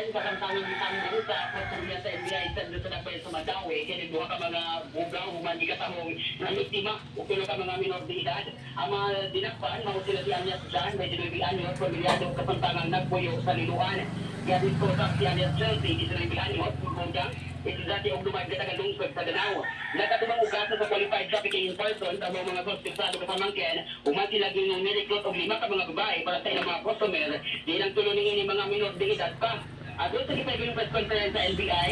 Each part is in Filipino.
yan, kasamtangan ng tanong sa pagpapalya sa NBI sa sa nagbayad sa Madawi, kaya duha ka mga bugaw, humandi ka sa mong nalitima, o tulo ka mga minor de edad. Ang mga dinakpan, mga sila si Anyas dyan, may dinibigan nyo, pamilyado kasamtangan nagpuyo sa liluan. Kaya dito sa si Anyas Chelsea, dinibigan nyo, pagpunta, ito dati ang lumag na tagalungsod sa Danao. Nagkatubang ugasa sa qualified trafficking in person sa mga hospitalo kasamangkin, umati lagi ng nireklot o 5 ka mga babae para sa ilang mga customer, di lang tulo ni mga minor de edad pa. At doon sa kita yung press conference sa NBI,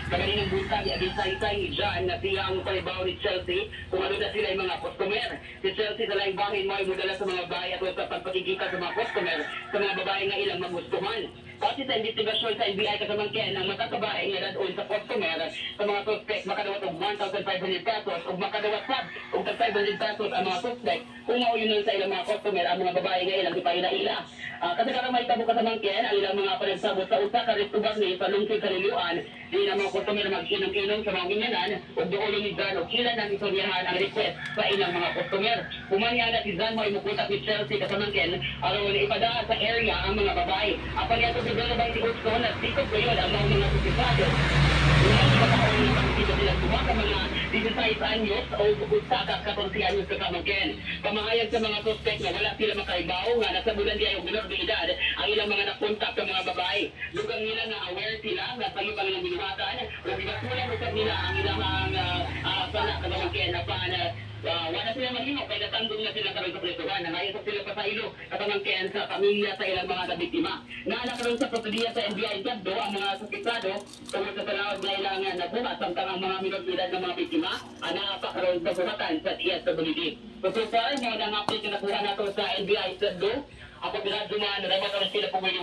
kagaling ng buntag, isa-isa ni John na sila ang palibaw ni Chelsea kung ano na sila yung mga customer. Si Chelsea sa laing bahin mo ay mudala sa mga babae at sa pagpakikita sa mga customer sa mga babae nga ilang magustuhan. Kasi sa investigasyon sa NBI kasamangkin, ang matatabae nga dadon sa customer sa mga suspect makadawat og 1,500 pesos o makadawat sab og 500 pesos ang mga suspect kung mauyon sa ilang mga customer ang mga babae nga ilang ipaila-ila. Kasi karang may tabo kasamangkin, ang ilang mga panagsabot sa usa ka restubag ni sa lungsod sa Liluan, di na mga customer mag-inom-inom sa mga minyanan o doon ni Zan o sila nang istoryahan ang request sa ilang mga customer. Kumanya na si Zan mo ay mukuntak ni Chelsea kasamangkin aron ipadaan sa area ang mga babae. Apan yato si Zan ba gusto na sikop ko yun ang mga supisado. Ngayon ba taon na pagkita sila kumaka mga 16 anyos o sa 14 anyos kasamangkin. Pamahayag sa mga suspect na wala sila makaibaw nga nasa bulan di ay minor de edad ang ilang mga nakontak sa mga babae. Lugang nila na aware sila na tayo pa nilang binuhatan o bigatulan usap nila ang ilang sana kasamangkin na wala sila malino kaya natandong na sila karoon sa presuhan. Nangayasap sila pa sa ilo kasamangkin sa pamilya sa ilang mga nabiktima. Naalakaroon sa prosedya sa NBI Jabdo ang mga suspitado tungkol sa panahon na ilangan na buhat samtang ang mga minor-edad ng mga biktima nakapakaroon sa buhatan sa DSWD. So far, mga nang-update na nakuha nato sa NBI Jabdo, ang pagbiradyo na naramat sila kung may